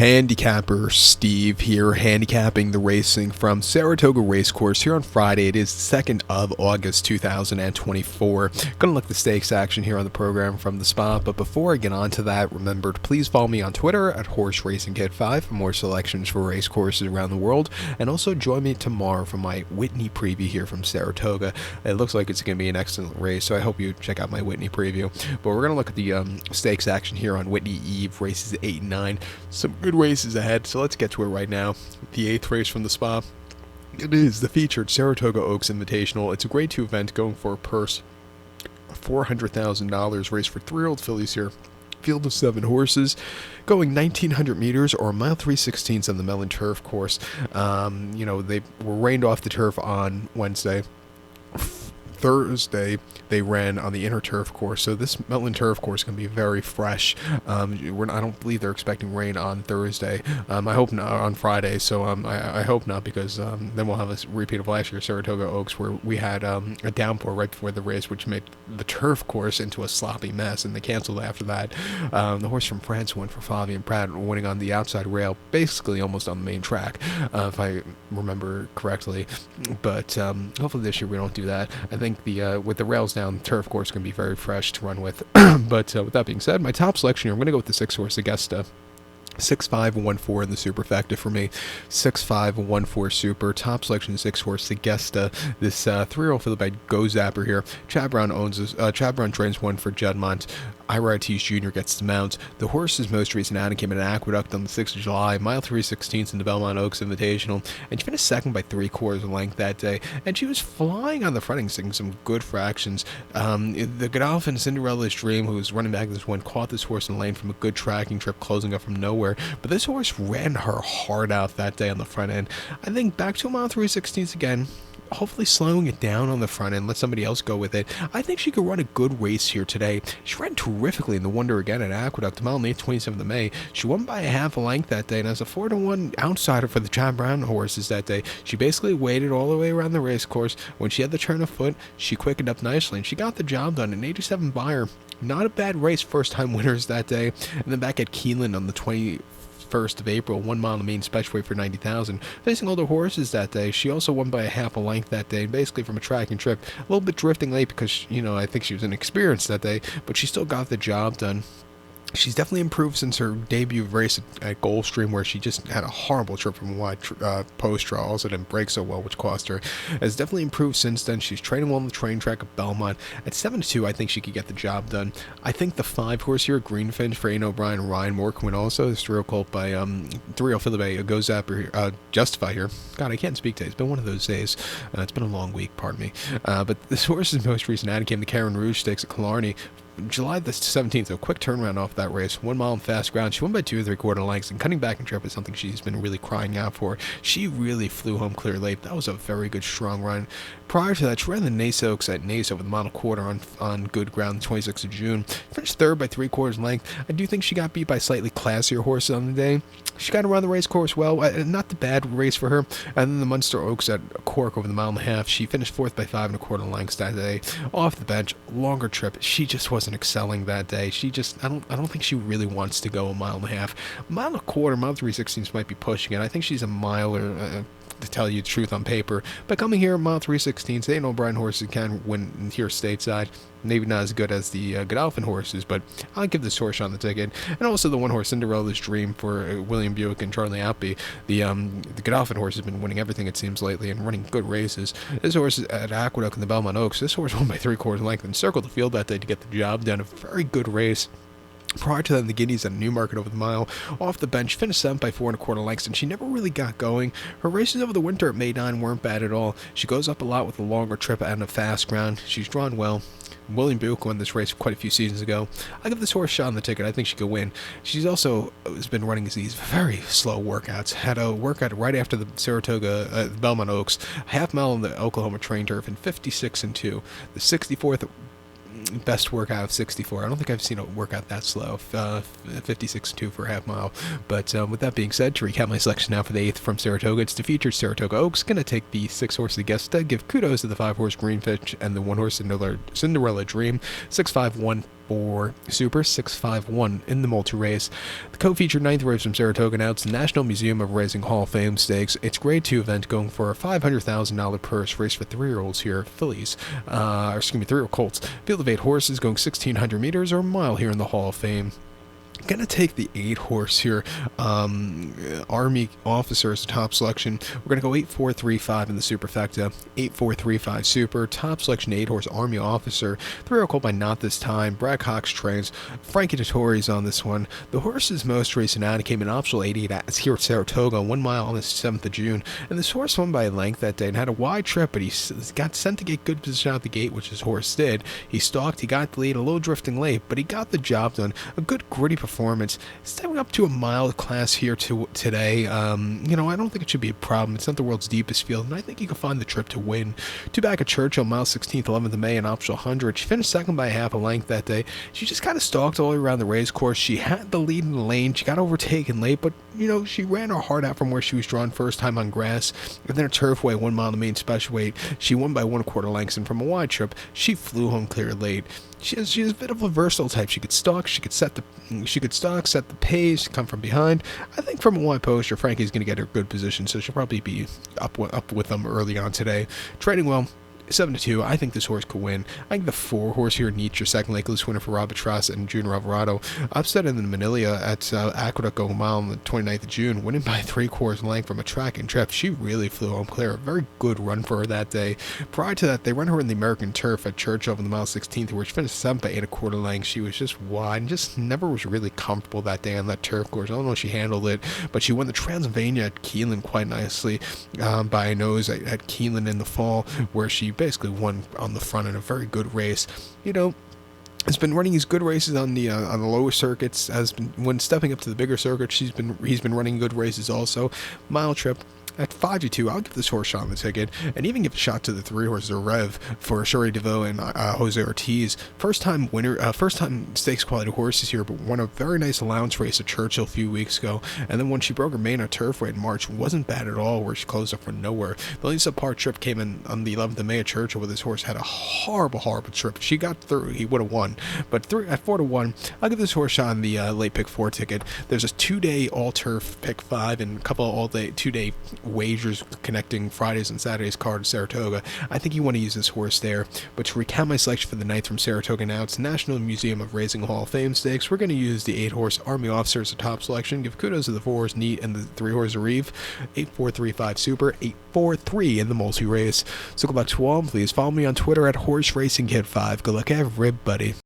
Handicapper Steve here, handicapping the racing from Saratoga Racecourse here on Friday. It is the 2nd of August 2024. Gonna look at the stakes action here on the program from the spot, but before I get on to that, remember to please follow me on Twitter at HorseRacingKid5 for more selections for race courses around the world, and also join me tomorrow for my Whitney preview here from Saratoga. It looks like it's gonna be an excellent race, so I hope you check out my Whitney preview. But we're gonna look at the stakes action here on Whitney Eve, races 8 and 9. Some good races ahead, so let's get to it right now. The 8th race from the spa. It is the featured Saratoga Oaks Invitational. It's a Grade 2 event going for a purse of $400,000. Race for 3-year-old fillies here. Field of 7 horses, going 1,900 meters or a mile 3/16 on the Mellon Turf course. They were rained off the turf on Wednesday. Thursday they ran on the inner turf course, so this Mellon turf course is going to be very fresh. I don't believe they're expecting rain on Thursday. I hope not on Friday, so I hope not, because then we'll have a repeat of last year Saratoga Oaks, where we had a downpour right before the race, which made the turf course into a sloppy mess, and they canceled after that. The horse from France went for Flavien Prat, winning on the outside rail, basically almost on the main track, if I remember correctly. But hopefully this year we don't do that. I think with the rails down, the turf course is going to be very fresh to run with. But with that being said, my top selection here, I'm going to go with the 6-horse Augusta. 6-5-1-4 in the superfecta for me. 6-5-1-4 super. Top selection 6-horse Augusta. This 3-year-old filly by Go Zapper here. Chad Brown owns this. Chad Brown trains one for Juddmonte. Ira Ortiz Jr. gets the mount. The horse's most recent outing came in an Aqueduct on the 6th of July, mile 3/16 in the Belmont Oaks Invitational, and she finished second by 3/4 length that day, and she was flying on the fronting, seeing some good fractions. The Godolphin Cinderella's Dream, who was running back this one, caught this horse in the lane from a good tracking trip, closing up from nowhere, but this horse ran her hard out that day on the front end. I think back to a mile 3/16 again, hopefully slowing it down on the front end, let somebody else go with it. I think she could run a good race here today. She ran terrifically in the Wonder again at Aqueduct, mile 8, 27th of May. She won by a half a length that day, and as a 4-1 outsider for the Chad Brown horses that day, she basically waited all the way around the race course. When she had the turn of foot, she quickened up nicely, and she got the job done. An 87 buyer. Not a bad race, first-time winners that day. And then back at Keeneland on the 21st of April, 1 mile in the main special weight for 90,000. Facing older horses that day, she also won by a half a length that day, basically from a tracking trip. A little bit drifting late because, I think she was inexperienced that day, but she still got the job done. She's definitely improved since her debut race at Gulfstream, where she just had a horrible trip from a wide post draw. Also didn't break so well, which cost her. Has definitely improved since then. She's training well on the train track at Belmont. At 7-2, I think she could get the job done. I think the 5-horse here, Greenfinch for Ian O'Brien and Ryan Moore, can win also. This 3-year-old colt by 3-year-old filly by Go Zapper, Justify here. God, I can't speak today. It's been one of those days. It's been a long week, pardon me. But this horse's most recent outing came the Karen Rouge Stakes at Killarney. July the 17th, a quick turnaround off that race. 1 mile in fast ground. She won by 2 3/4 lengths, and cutting back in trip is something she's been really crying out for. She really flew home clear late. That was a very good, strong run. Prior to that, she ran the Nace Oaks at Nace over the mile quarter on good ground the 26th of June. Finished third by 3/4 length. I do think she got beat by slightly classier horses on the day. She got around the race course well. Not the bad race for her. And then the Munster Oaks at Cork over the mile and a half. She finished 4th by 5 1/4 lengths that day. Off the bench, longer trip. She just wasn't excelling that day. She just, I don't think she really wants to go a mile and a half. Mile and a quarter, mile 3/16 might be pushing it. I think she's a mile or to tell you the truth on paper. But coming here, mile 3/16, Ian O'Brien horses can win here stateside. Maybe not as good as the Godolphin horses, but I'll give this horse on the ticket. And also the 1-horse Cinderella's Dream for William Buick and Charlie Outby. The Godolphin horse has been winning everything, it seems, lately, and running good races. This horse is at Aqueduct in the Belmont Oaks. This horse won by 3/4 length and circled the field that day to get the job done. A very good race. Prior to that, the Guineas at Newmarket over the mile. Off the bench, finished 7th by 4 1/4 lengths, and she never really got going. Her races over the winter at May 9 weren't bad at all. She goes up a lot with a longer trip and a fast ground. She's drawn well. William Buick won this race quite a few seasons ago. I give this horse a shot on the ticket. I think she could win. She's also has been running these very slow workouts. Had a workout right after the Saratoga Belmont Oaks, half mile on the Oklahoma train turf, and 56-2. The 64th best workout of 64. I don't think I've seen a workout that slow. 56-2 for a half mile. But with that being said, to recap my selection now for the 8th from Saratoga, it's the featured Saratoga Oaks. Going to take the 6-horse Augusta, give kudos to the 5-horse Greenfinch and the 1-horse Cinderella Dream. 6-5-1 4 Super, 651 in the multi-race. The co-featured 9th race from Saratoga. Now it's the National Museum of Racing Hall of Fame Stakes. It's grade 2 event going for a $500,000 purse race for 3-year-olds here, fillies, 3-year-old colts. Field of 8 horses going 1,600 meters or a mile here in the Hall of Fame. Gonna take the 8 horse here, Army Officer as the top selection. We're gonna go 8-4-3-5 in the superfecta, 8-4-3-5 super, top selection 8 horse Army Officer. 3-year-old colt by Not This Time. Brad Cox trains. Frankie Dettori's on this one. The horse's most recent out came in optional 88 here at Saratoga, 1 mile on the 7th of June. And this horse won by a length that day and had a wide trip, but he got sent to get good position out the gate, which his horse did. He stalked, he got the lead, a little drifting late, but he got the job done. A good gritty performance. Stepping up to a mile class here today. I don't think it should be a problem. It's not the world's deepest field, and I think you can find the trip to win. 2 back at Churchill, mile 16th, 11th of May, and optional 100. She finished second by half a length that day. She just kind of stalked all the way around the race course. She had the lead in the lane. She got overtaken late, but she ran her heart out from where she was drawn first time on grass, and then a turfway, 1 mile in the main special weight. She won by 1/4 lengths, and from a wide trip, she flew home clear late. She's a bit of a versatile type. She could stalk, set the pace, come from behind. I think from a wide poster, Frankie's going to get her good position, so she'll probably be up with them early on today. Trading well. 7-2. I think this horse could win. I think the 4 horse here, Nietzsche, second Lakeless winner for Robert Trask and Junior Alvarado, upset in the Manilia at Aqueduct Go Mile on the 29th of June, winning by 3/4 length from a track and trip. She really flew home clear. A very good run for her that day. Prior to that, they ran her in the American Turf at Churchill on the mile 16th, where she finished 7th by 8/4 length. She was just wide and just never was really comfortable that day on that turf course. I don't know if she handled it, but she won the Transylvania at Keeneland quite nicely by a nose at Keeneland in the fall, where she basically won on the front in a very good race. Has been running these good races on the lower circuits. When stepping up to the bigger circuits, he's been running good races also. Mile trip. At 5-2, I'll give this horse a shot on the ticket, and even give a shot to the 3 horses Rev for Shuri DeVoe and Jose Ortiz. First time stakes quality horses here, but won a very nice allowance race at Churchill a few weeks ago. And then when she broke her main on turf weight in March, wasn't bad at all, where she closed up from nowhere. The only subpar trip came in on the 11th of May at Churchill, where this horse had a horrible trip. If she got through, he would have won. But at 4-1, I'll give this horse a shot on the late pick 4 ticket. There's a 2-day all turf pick 5 and a couple of all day 2-day wagers connecting Fridays and Saturdays card to Saratoga. I think you want to use this horse there. But to recount my selection for the 9th from Saratoga, now it's the National Museum of Racing Hall of Fame Stakes. We're going to use the 8 horse Army Officer as the top selection. Give kudos to the 4 horse Neat and the 3 horse Reeve. 8-4-3-5 Super, 8-4-3 in the multi race. So go back to all. Please follow me on Twitter at HorseRacingKid5. Good luck, everybody.